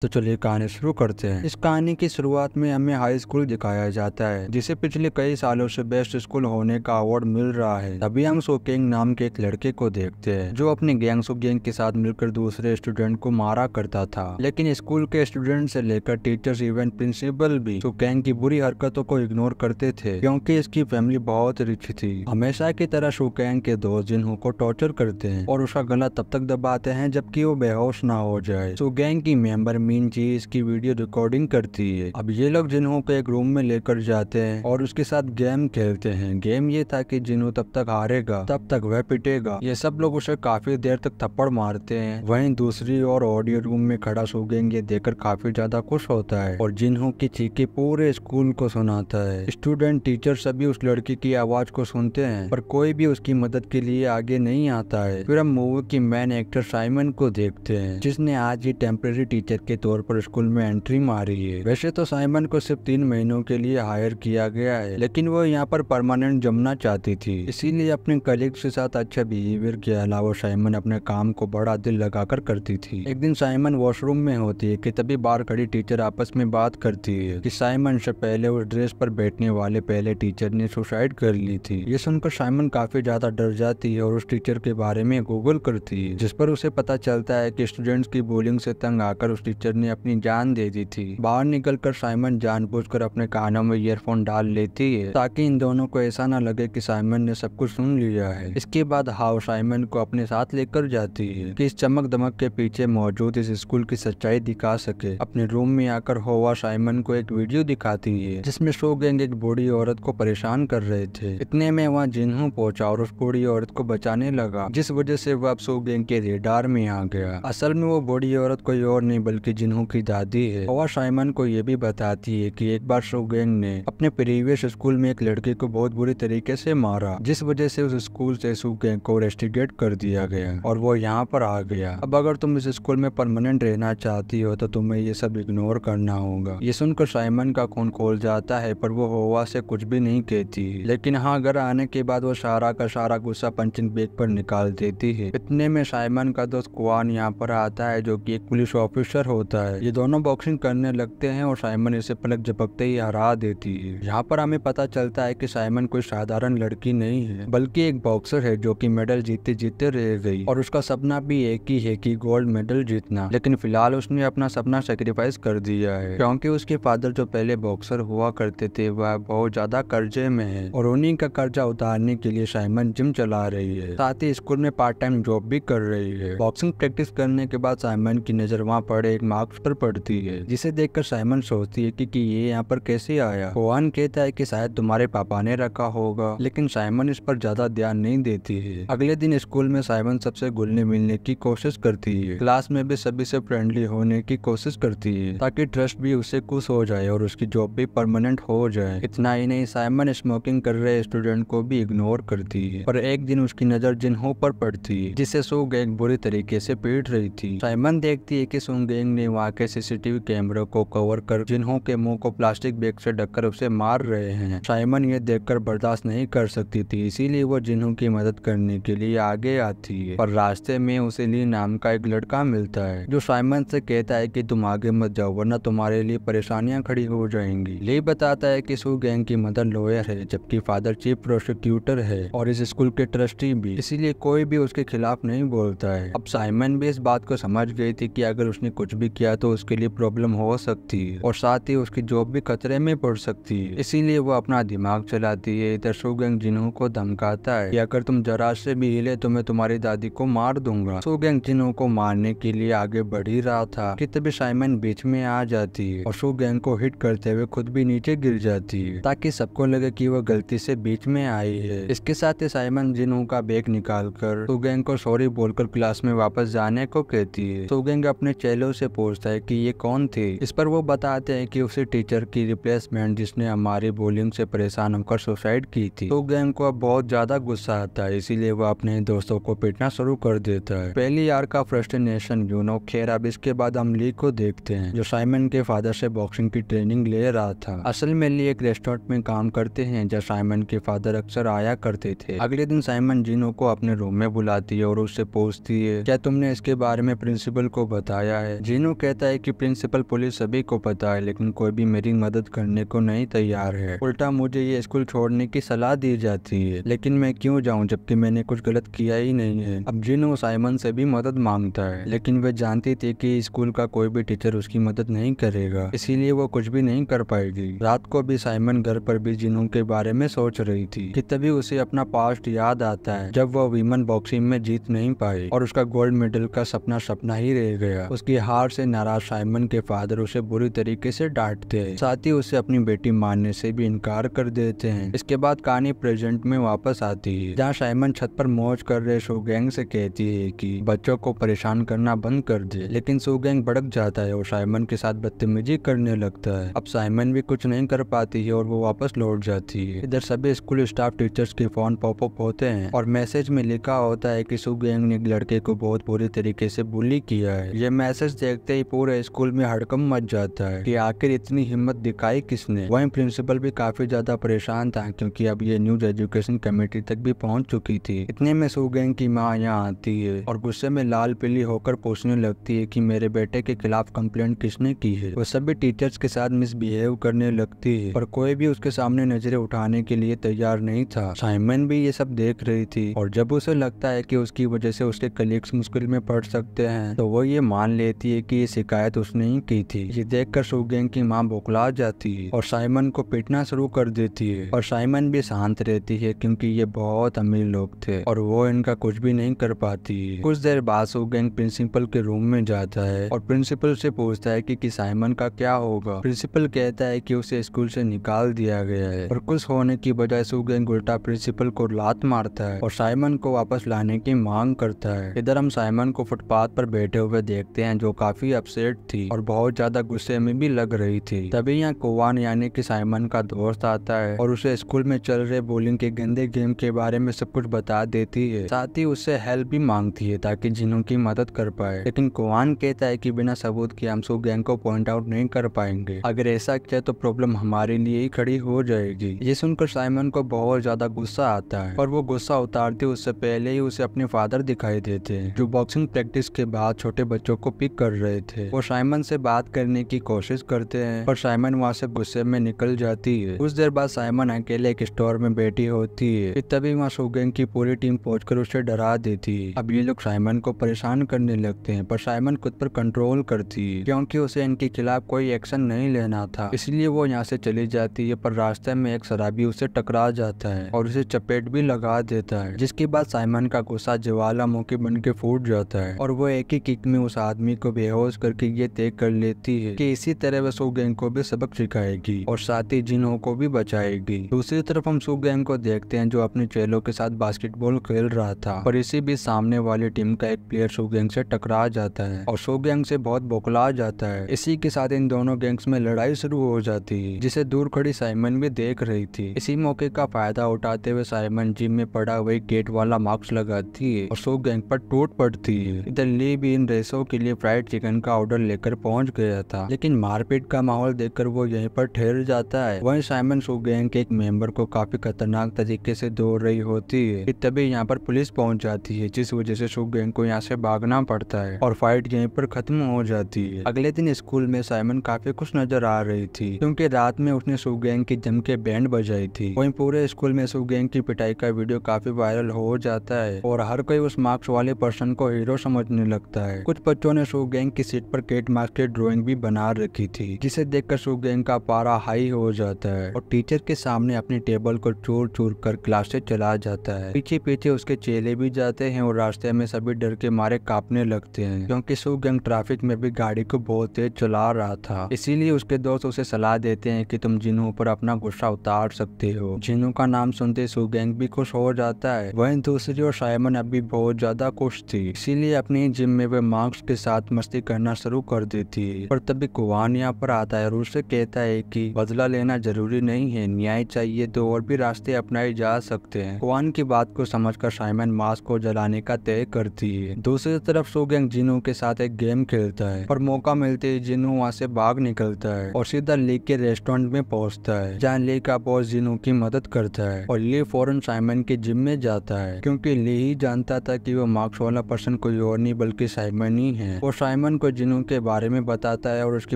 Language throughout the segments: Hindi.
तो चलिए कहानी शुरू करते हैं। इस कहानी की शुरुआत में हमें हाई स्कूल दिखाया जाता है, जिसे पिछले कई सालों से बेस्ट स्कूल होने का अवार्ड मिल रहा है। तभी हम सोकेंग नाम के एक लड़के को देखते हैं, जो अपनी गैंग गैंग के साथ मिलकर दूसरे स्टूडेंट को मारा करता था। लेकिन स्कूल के स्टूडेंट से लेकर टीचर्स इवन प्रिंसिपल भी सोकेंग की बुरी हरकतों को इग्नोर करते थे, क्योंकि इसकी फैमिली बहुत रिच थी। हमेशा की तरह सोकेंग के दोस्त जिन्हों को टॉर्चर करते हैं और उसका गला तब तक दबाते हैं जबकि वो बेहोश ना हो जाए। सोकेंग की मेंबर मीन जी इसकी वीडियो रिकॉर्डिंग करती है। अब ये लोग जिन्हों को एक रूम में लेकर जाते हैं और उसके साथ गेम खेलते हैं। गेम ये था कि जिन्हों तब तक हारेगा तब तक वह पिटेगा। ये सब लोग उसे काफी देर तक थप्पड़ मारते हैं। वहीं दूसरी ओर ऑडियो रूम में खड़ा सोगेंग ये देखकर काफी ज्यादा खुश होता है और जिन्हों की चीखें पूरे स्कूल को सुनाता है। स्टूडेंट टीचर सभी उस लड़की की आवाज को सुनते हैं, पर कोई भी उसकी मदद के लिए आगे नहीं आता है। फिर हम मूवी की मेन एक्टर साइमन को देखते हैं, जिसने आज ही टेम्परेरी टीचर के तौर पर स्कूल में एंट्री मारी है। वैसे तो साइमन को सिर्फ 3 महीनों के लिए हायर किया गया है, लेकिन वो यहाँ पर परमानेंट जमना चाहती थी, इसीलिए अपने कलीग्स के साथ अच्छा बिहेवियर के अलावा साइमन अपने काम को बड़ा दिल लगाकर करती थी। एक दिन साइमन वॉशरूम में होती है कि तभी बाहर खड़ी टीचर आपस में बात करती है कि साइमन से पहले उस ड्रेस पर बैठने वाले पहले टीचर ने सुसाइड कर ली थी। ये सुनकर साइमन काफी ज्यादा डर जाती है और उस टीचर के बारे में गूगल करती है, जिस पर उसे पता चलता है कि स्टूडेंट्स की बुलिंग से तंग आकर उस टीचर ने अपनी जान दे दी थी। बाहर निकलकर साइमन जानबूझकर अपने कानों में ईयरफोन डाल लेती है, ताकि इन दोनों को ऐसा न लगे कि साइमन ने सब कुछ सुन लिया है। इसके बाद हाव साइमन को अपने साथ लेकर जाती है कि इस चमक दमक के पीछे मौजूद इस स्कूल की सच्चाई दिखा सके। अपने रूम में आकर होवा साइमन को एक वीडियो दिखाती है, जिसमें सोगेंग एक बूढ़ी औरत को परेशान कर रहे थे। इतने में वहाँ जिन्हों पहुंचा और उस बूढ़ी औरत को बचाने लगा, जिस वजह से वह अब सोगेंग के रेडार में आ गया। असल में वो बूढ़ी औरत कोई और नहीं बल्कि जिन्हों की दादी है। और साइमन को ये भी बताती है कि एक बार सोगेंग ने अपने प्रीवियस स्कूल में एक लड़की को बहुत बुरी तरीके से मारा, जिस वजह से उस स्कूल से सोगेंग को रेस्टिगेट कर दिया गया और वो यहाँ पर आ गया। अब अगर तुम इस स्कूल में परमानेंट रहना चाहती हो तो तुम्हें ये सब इग्नोर करना होगा। ये सुनकर साइमन का खून खोल जाता है, पर वो होवा से कुछ भी नहीं कहती। लेकिन हाँ, घर आने के बाद वो सारा का सारा गुस्सा पंचिंग बैग पर निकाल देती है। इतने में साइमन का दोस्त कुआन यहाँ पर आता है, जो कि एक पुलिस ऑफिसर होता है। ये दोनों बॉक्सिंग करने लगते हैं और साइमन इसे पलक झपकते ही हरा देती है। यहाँ पर हमें पता चलता है कि साइमन कोई साधारण लड़की नहीं है, बल्कि एक बॉक्सर है जो कि मेडल जीतते जीतते रह गई और उसका सपना भी एक ही है कि गोल्ड मेडल जीतना। लेकिन फिलहाल उसने अपना सपना सेक्रीफाइस कर दिया है, क्योंकि उसके फादर जो पहले बॉक्सर हुआ करते थे वह बहुत ज्यादा कर्जे में है और उन्हीं का कर्जा उतारने के लिए साइमन जिम चला रही है, साथ ही स्कूल में पार्ट टाइम जॉब भी कर रही है। बॉक्सिंग प्रैक्टिस करने के बाद साइमन की नजर वहाँ पड़े एक मार्क्स पर पड़ती है, जिसे देखकर साइमन सोचती है कि ये यहाँ पर कैसे आया। कोआन कहता है कि शायद तुम्हारे पापा ने रखा होगा, लेकिन साइमन इस पर ज्यादा ध्यान नहीं देती है। अगले दिन स्कूल में साइमन सबसे घुलने मिलने की कोशिश करती है, क्लास में भी सभी से फ्रेंडली होने की कोशिश करती है, ताकि ट्रस्ट भी उससे खुश हो जाए और उसकी जॉब भी परमानेंट हो जाए। इतना ही नहीं, साइमन स्मोकिंग कर रहे स्टूडेंट को भी इग्नोर करती है, पर एक दिन उसकी नजर जिन्हों पर पड़ती है, जिसे सोगेंग बुरी तरीके से पीट रही थी। साइमन देखती है कि सोगेंग ने वहाँ के सीसीटीवी कैमरे को कवर कर जिन्हों के मुंह को प्लास्टिक बैग से ढककर उसे मार रहे हैं। साइमन ये देखकर बर्दाश्त नहीं कर सकती थी, इसीलिए वो जिन्हों की मदद करने के लिए आगे आती है। पर रास्ते में उसे ली नाम का एक लड़का मिलता है, जो साइमन से कहता है कि तुम आगे मत जाओ वरना तुम्हारे लिए परेशानियां खड़ी हो जाएंगी। ली बताता है कि सोगेंग की मदर लॉयर है, जबकि फादर चीफ प्रोसिक्यूटर है और इस स्कूल के ट्रस्टी भी, इसीलिए कोई भी उसके खिलाफ नहीं बोलता है। अब साइमन भी इस बात को समझ गई थी कि अगर उसने कुछ भी किया तो उसके लिए प्रॉब्लम हो सकती है और साथ ही उसकी जॉब भी खतरे में पड़ सकती है, इसीलिए वो अपना दिमाग चलाती है। इधर सोगेंग जिन्हों को धमकाता है कि अगर तुम जरा से भी हिले तो मैं तुम्हारी दादी को मार दूंगा। सोगेंग जिन्हों को मारने के लिए आगे बढ़ ही रहा था कि तभी साइमन बीच में आ जाती है और सोगेंग को हिट करते हुए खुद भी नीचे गिर जाती है, ताकि सबको लगे कि वो गलती से बीच में आई है। इसके साथ ही साइमन जिन्हों का बैग निकालकर सोगेंग को सॉरी बोलकर क्लास में वापस जाने को कहती है। सोगेंग अपने चेलों से पूछता है कि ये कौन थे। इस पर वो बताते हैं कि उसी टीचर की रिप्लेसमेंट जिसने हमारी बुलिंग से परेशान होकर सुसाइड की थी। सोगेंग को अब बहुत ज्यादा गुस्सा आता है, इसीलिए वो अपने दोस्तों को पीटना शुरू कर देता है। पहली यार का फ्रस्ट्रेशन खैर। अब इसके बाद हम ली को देखते हैं, जो साइमन के फादर से बॉक्सिंग की ट्रेनिंग ले रहा था। असल में ली एक रेस्टोरेंट में काम करते हैं, जहाँ साइमन के फादर अक्सर आया करते थे। अगले दिन साइमन जिनो को अपने रूम में बुलाती है और उससे पूछती है क्या तुमने इसके बारे में प्रिंसिपल को बताया है। जिनो जिन्हों कहता है कि प्रिंसिपल पुलिस सभी को पता है लेकिन कोई भी मेरी मदद करने को नहीं तैयार है। उल्टा मुझे ये स्कूल छोड़ने की सलाह दी जाती है, लेकिन मैं क्यों जाऊं जबकि मैंने कुछ गलत किया ही नहीं है। अब जिन्हों साइमन से भी मदद मांगता है, लेकिन वह जानती थी कि स्कूल का कोई भी टीचर उसकी मदद नहीं करेगा, इसीलिए वो कुछ भी नहीं कर पाएगी। रात को भी साइमन घर पर भी जिन्हों के बारे में सोच रही थी कि तभी उसे अपना पास्ट याद आता है जब वो वीमेन बॉक्सिंग में जीत नहीं पाई और उसका गोल्ड मेडल का सपना ही रह गया। उसकी हार से नाराज साइमन के फादर उसे बुरी तरीके से डांटते हैं, साथ ही उसे अपनी बेटी मानने से भी इनकार कर देते हैं। इसके बाद कहानी प्रेजेंट में वापस आती है, जहाँ साइमन छत पर मौज कर रहे सुगैंग से कहती है कि बच्चों को परेशान करना बंद कर दे, लेकिन सुगैंग भड़क जाता है और साइमन के साथ बदतमीजी करने लगता है। अब साइमन भी कुछ नहीं कर पाती है और वो वापस लौट जाती है। इधर सभी स्कूल स्टाफ टीचर्स के फोन पॉपअप होते हैं और मैसेज में लिखा होता है कि सुगैंग ने एक लड़के को बहुत बुरी तरीके से बुली किया है। ये मैसेज देखते ही पूरे स्कूल में हड़कंप मच जाता है कि आखिर इतनी हिम्मत दिखाई किसने। वहीं प्रिंसिपल भी काफी ज्यादा परेशान था क्योंकि अब ये न्यूज एजुकेशन कमेटी तक भी पहुंच चुकी थी। इतने में सुगैंग की माँ यहाँ आती है और गुस्से में लाल पीली होकर पूछने लगती है कि मेरे बेटे के खिलाफ कंप्लेंट किसने की है। वो सभी टीचर्स के साथ मिसबिहेव करने लगती है और कोई भी उसके सामने नजरें उठाने के लिए तैयार नहीं था। साइमन भी ये सब देख रही थी और जब उसे लगता है कि उसकी वजह से उसके कलीग्स मुश्किल में पड़ सकते हैं तो वो ये मान लेती है कि ये शिकायत उसने ही की थी। ये देखकर सुगैंग की माँ बौखला जाती है और साइमन को पीटना शुरू कर देती है और साइमन भी शांत रहती है क्योंकि ये बहुत अमीर लोग थे और वो इनका कुछ भी नहीं कर पाती है। कुछ देर बाद सुगैंग प्रिंसिपल के रूम में जाता है और प्रिंसिपल से पूछता है कि साइमन का क्या होगा। प्रिंसिपल कहता है कि उसे स्कूल से निकाल दिया गया है और खुश होने की बजाय सुगैंग उल्टा प्रिंसिपल को लात मारता है और साइमन को वापस लाने की मांग करता है। इधर हम साइमन को फुटपाथ पर बैठे हुए देखते हैं जो काफी अपसेट थी और बहुत ज्यादा गुस्से में भी लग रही थी। तभी यहाँ कोवान यानी कि साइमन का दोस्त आता है और उसे स्कूल में चल रहे बोलिंग के गंदे गेम के बारे में सब कुछ बता देती है, साथ ही उससे हेल्प भी मांगती है ताकि जिन्हों की मदद कर पाए। लेकिन कोवान कहता है कि बिना सबूत के हम सुगैंग को पॉइंट आउट नहीं कर पाएंगे, अगर ऐसा किया तो प्रॉब्लम हमारे लिए ही खड़ी हो जाएगी। ये सुनकर साइमन को बहुत ज्यादा गुस्सा आता है और वो गुस्सा उतारते उससे पहले ही उसे अपने फादर दिखाई देते हैं जो बॉक्सिंग प्रैक्टिस के बाद छोटे बच्चों को पिक कर रहे थे। वो साइमन से बात करने की कोशिश करते हैं पर साइमन वहाँ से गुस्से में निकल जाती है। कुछ देर बाद साइमन अकेले एक स्टोर में बैठी होती है, तभी वहाँ सुगैंग की पूरी टीम पहुंचकर उसे डरा देती है। अब ये लोग साइमन को परेशान करने लगते हैं पर साइमन खुद पर कंट्रोल करती है क्योंकि उसे इनके खिलाफ कोई एक्शन नहीं लेना था, इसलिए वो यहाँ से चली जाती है। पर रास्ते में एक शराबी उसे टकरा जाता है और उसे चपेट भी लगा देता है, जिसके बाद साइमन का गुस्सा ज्वालामुखी बन के फूट जाता है और वो एक ही किक में उस आदमी को बेहोश करके ये तय कर लेती है कि इसी तरह वह सुगैंग को भी सबक सिखाएगी और साथ ही जिन्हों को भी बचाएगी। दूसरी तरफ हम सुगैंग को देखते हैं जो अपने चेलों के साथ बास्केटबॉल खेल रहा था और इसी बीच सामने वाली टीम का एक प्लेयर सुगैंग से टकरा जाता है और सुगैंग से बहुत बौखला जाता है। इसी के साथ इन दोनों गैंग्स में लड़ाई शुरू हो जाती है जिसे दूर खड़ी साइमन भी देख रही थी। इसी मौके का फायदा उठाते हुए साइमन जिम में पड़ा वही गेट वाला मास्क लगाती है और सुगैंग पर टूट पड़ती है। इधर ली भी इन रेसों के लिए फ्राइड चिकन का ऑर्डर लेकर पहुंच गया था, लेकिन मारपीट का माहौल देखकर वो यहीं पर ठहर जाता है। वहीं साइमन सुगैंग के एक मेंबर को काफी खतरनाक तरीके से दौड़ रही होती है, तभी यहाँ पर पुलिस पहुंच जाती है जिस वजह से सुगैंग को यहाँ से भागना पड़ता है और फाइट यहीं पर खत्म हो जाती है। अगले दिन स्कूल में साइमन काफी खुश नजर आ रही थी क्योंकि रात में उसने सुगैंग की जम के बैंड बजाई थी। वहीं पूरे स्कूल में सुगैंग की पिटाई का वीडियो काफी वायरल हो जाता है और हर कोई उस मार्क्स वाले पर्सन को हीरो समझने लगता है। कुछ बच्चों ने सुगैंग की सीट पर केट मार्क्स की ड्राइंग भी बना रखी थी जिसे देखकर सुगैंग का पारा हाई हो जाता है और टीचर के सामने अपनी टेबल को चूर चूर कर क्लास से चला जाता है। पीछे पीछे उसके चेले भी जाते हैं और रास्ते में सभी डर के मारे कांपने लगते हैं क्योंकि सुगैंग ट्रैफिक में भी गाड़ी को बहुत तेज चला रहा था। इसीलिए उसके दोस्त उसे सलाह देते हैं कि तुम जिन्हों पर अपना गुस्सा उतार सकते हो। जिन्हों का नाम सुनते सुगैंग भी खुश हो जाता है। वहीं दूसरी ओर साइमन अभी बहुत ज्यादा खुश थी, इसीलिए अपनी जिम में वे मार्क्स के साथ मस्ती करना शुरू कर देती है। पर तभी कोवान यहाँ पर आता है और उससे कहता है कि बदला लेना जरूरी नहीं है, न्याय चाहिए तो और भी रास्ते अपनाए जा सकते हैं। कोवान की बात को समझकर साइमन मास्क को जलाने का तय करती है। दूसरी तरफ सुगैंग जिन्हों के साथ एक गेम खेलता है पर मौका मिलते ही जिन्हों वहाँ से भाग निकलता है और सीधा ली के रेस्टोरेंट में पहुँचता है जहाँ ली का बॉस जिन्हों की मदद करता है और ली फौरन साइमन के जिम में जाता है क्योंकि ली ही जानता था कि वो मार्क्स वाला पर्सन कोई और नहीं बल्कि साइमन ही है। वो साइमन को जिनू के बारे में बताता है और उसकी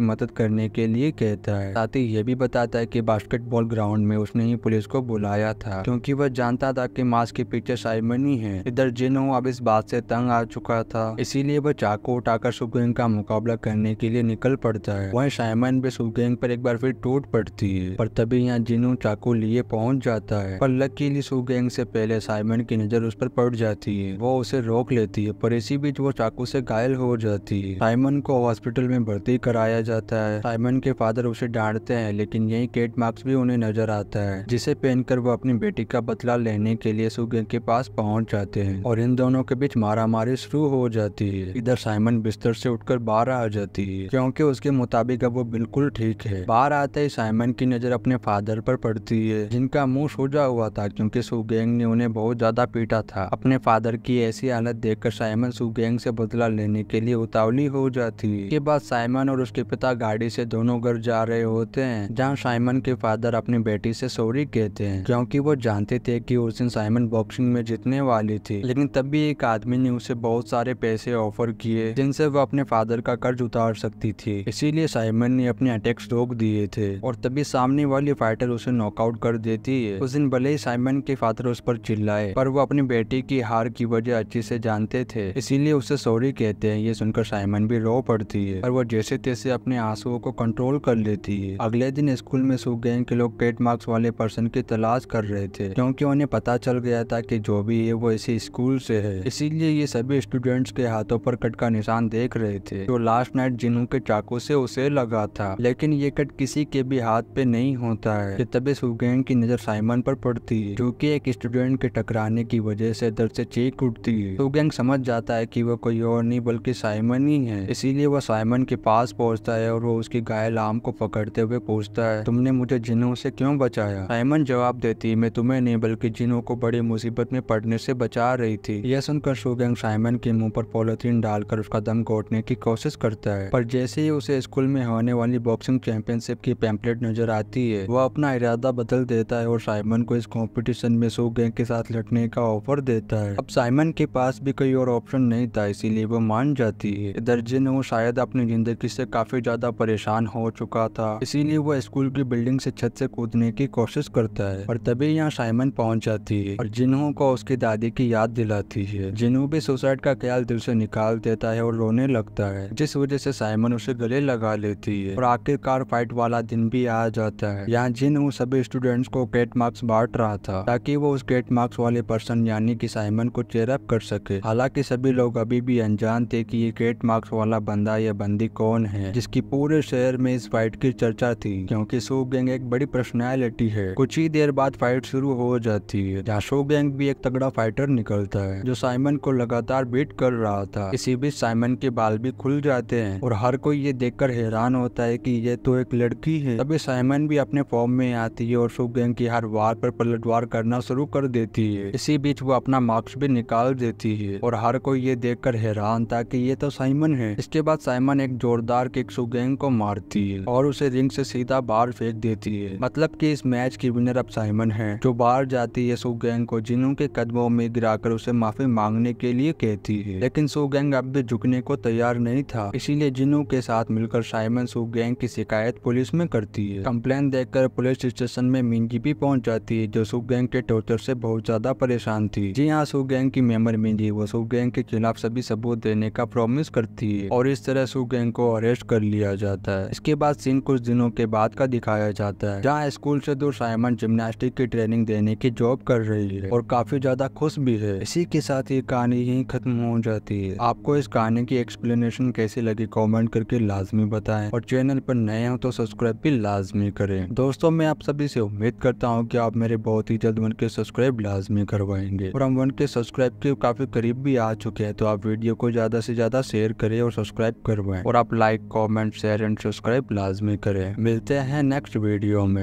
मदद करने के लिए कहता है। साथ ही ये भी बताता है कि बास्केटबॉल ग्राउंड में उसने ही पुलिस को बुलाया था क्योंकि वह जानता था कि मास्क के पीछे साइमन ही है। इधर जिनू अब इस बात से तंग आ चुका था, इसीलिए वह चाकू उठाकर सुगैंग का मुकाबला करने के लिए निकल पड़ता है। वहीं साइमन भी सुगैंग पर एक बार फिर टूट पड़ती है, पर तभी यहाँ जिनू चाकू लिए पहुंच जाता है। पर लकीली सुगैंग से पहले साइमन की नजर उस पर पड़ जाती है। वो उसे रोक लेती है, पर इसी बीच वो चाकू से घायल हो जाती है। साइमन को हॉस्पिटल में भर्ती कराया जाता है। साइमन के फादर उसे डांटते हैं, लेकिन यही केट मार्क्स भी उन्हें नजर आता है, जिसे पहनकर वो अपनी बेटी का बदला लेने के लिए सुगैंग के पास पहुंच जाते हैं और इन दोनों के बीच मारामारी शुरू हो जाती है। इधर साइमन बिस्तर से उठकर बाहर आ जाती है क्योंकि उसके मुताबिक अब वो बिल्कुल ठीक है। बाहर आते ही साइमन की नजर अपने फादर पर पड़ती है, जिनका मुंह सूजा हुआ था क्योंकि सुगैंग ने उन्हें बहुत ज्यादा पीटा था। अपने फादर की ऐसी हालत देखकर साइमन सुगैंग से बदला लेने के लिए उतावली हो जाती है। इसके बाद साइमन और उसके पिता गाड़ी से दोनों घर जा रहे होते हैं, जहाँ साइमन के फादर अपनी बेटी से सॉरी कहते हैं क्योंकि वो जानते थे कि उस दिन साइमन बॉक्सिंग में जीतने वाली थी। लेकिन तभी एक आदमी ने उसे बहुत सारे पैसे ऑफर किए जिनसे वो अपने फादर का कर्ज उतार सकती थी, इसीलिए साइमन ने अपने अटैक्स रोक दिए थे और तभी सामने वाली फाइटर उसे नॉकआउट कर देती है। उस दिन भले ही साइमन के फादर उस पर चिल्लाए, पर वो अपनी बेटी की हार की वजह अच्छी से जानते थे, इसीलिए उसे सॉरी कहते हैं। ये सुनकर साइमन भी रो पड़ती है, पर वो जैसे तैसे अपने आंसुओं को कंट्रोल कर लेती है। अगले दिन स्कूल में सुगैंग के लोग केट मार्क्स वाले पर्सन की तलाश कर रहे थे क्योंकि उन्हें पता चल गया था कि जो भी है वो इसी स्कूल से है, इसीलिए ये सभी स्टूडेंट्स के हाथों पर कट का निशान देख रहे थे जो लास्ट नाइट जिनू के चाकू से उसे लगा था। लेकिन ये कट किसी के भी हाथ पे नहीं होता है कि तभी सुगैंग की नजर साइमन पर पड़ती है, जो कि एक स्टूडेंट के टकराने की वजह से दर्द से चीख उठती है। सुगैंग समझ जाता है कि वो कोई और नहीं बल्कि साइमन ही है, इसीलिए वो साइमन के पास पहुंचता है और वो उसकी घायल आर्म को पकड़ते हुए पूछता है, तुमने मुझे जिनू से क्यों बचाया? साइमन जवाब देती है, मैं तुम्हें नहीं बल्कि जिनू को बड़ी मुसीबत में पड़ने से बचा रही थी। यह सुनकर सुगैंग साइमन के मुंह पर पॉलिथीन डालकर उसका दम घोटने की कोशिश करता है, पर जैसे ही उसे स्कूल में होने वाली बॉक्सिंग चैंपियनशिप की पैम्पलेट नजर आती है, वो अपना इरादा बदल देता है और साइमन को इस कंपटीशन में सुगैंग के साथ लड़ने का ऑफर देता है। अब साइमन के पास भी कोई और ऑप्शन नहीं था, इसीलिए वो मान जाती है। इधर जिनू शायद अपनी जिंदगी से काफी ज्यादा परेशान हो चुका था, इसीलिए वो स्कूल की बिल्डिंग से छत से कूदने की कोशिश करता है, और तभी यहाँ साइमन पहुंच जाती है और जिनू को उसकी दादी की याद दिलाती है। जिनू भी सुसाइड का ख्याल दिल से निकाल देता है और रोने लगता है, जिस वजह से साइमन उसे गले लगा लेती है और आखिरकार फाइट वाला दिन भी आ जाता है। यहाँ जिनू सभी स्टूडेंट्स को केट मार्क्स बांट रहा था ताकि वो उस केट मार्क्स वाले पर्सन यानी कि साइमन को चेयर अप कर सके। हालांकि सभी लोग अभी भी अनजान थे कि ये केट मार्क्स वाला बंदा या बंदी कौन है, जिसकी पूरे शहर में इस फाइट की चर्चा थी क्योंकि सुगैंग एक बड़ी पर्सनैलिटी है। कुछ ही देर बाद फाइट शुरू हो जाती है, जहाँ सुगैंग भी एक तगड़ा फाइटर निकलता है जो साइमन को लगातार बीट कर रहा था। इसी बीच साइमन के बाल भी खुल जाते हैं और हर कोई ये देखकर हैरान होता है कि ये तो एक लड़की है। तभी साइमन भी अपने फॉर्म में आती है और सुगैंग की हर वार पर पलटवार करना शुरू कर देती है। इसी बीच वो अपना मार्क्स भी निकाल देती है और हर कोई ये देखकर हैरान था कि ये तो साइमन है। इसके बाद साइमन एक जोरदार किक सुगैंग को मारती है और उसे रिंग से सीधा बाहर फेंक देती है। मतलब कि इस मैच की विनर अब साइमन है, जो बाहर जाती है सुगैंग को जिनू के कदमों में गिराकर उसे माफी मांगने के लिए कहती है। लेकिन सुगैंग अब भी झुकने को तैयार नहीं था, इसीलिए जिनू के साथ मिलकर साइमन सुगैंग की शिकायत पुलिस में करती है। कंप्लेन देखकर पुलिस स्टेशन में मिंजी भी पहुंच जाती है, जो सुगैंग के टॉर्चर से बहुत ज्यादा परेशान थी। जी हाँ, सुगैंग की मेंबर मिंजी वो सुगैंग के खिलाफ सभी सबूत देने का प्रॉमिस करती है और इस तरह सुगैंग को अरेस्ट कर लिया जाता है। इसके बाद सीन कुछ दिनों के बाद का दिखाया जाता है, जहाँ स्कूल से दूर साइमन जिम्नास्टिक की ट्रेनिंग देने की जॉब कर रही है और काफी ज्यादा खुश भी है। इसी के साथ ये कहानी यहीं खत्म हो जाती है। आपको इस कहानी की एक्सप्लेनेशन कैसी लगी कमेंट करके लाजमी बताएं और चैनल पर नए हो तो सब्सक्राइब भी लाजमी करें। दोस्तों, मैं आप सभी से उम्मीद करता हूँ कि आप मेरे बहुत ही जल्द 1K सब्सक्राइब लाजमी करवाएंगे और हम 1K सब्सक्राइब के काफी करीब भी आ चुके हैं, तो आप वीडियो को ज्यादा से ज्यादा शेयर करें और सब्सक्राइब करवाएं और आप like comment share and subscribe लाजमी करें। मिलते हैं नेक्स्ट वीडियो में।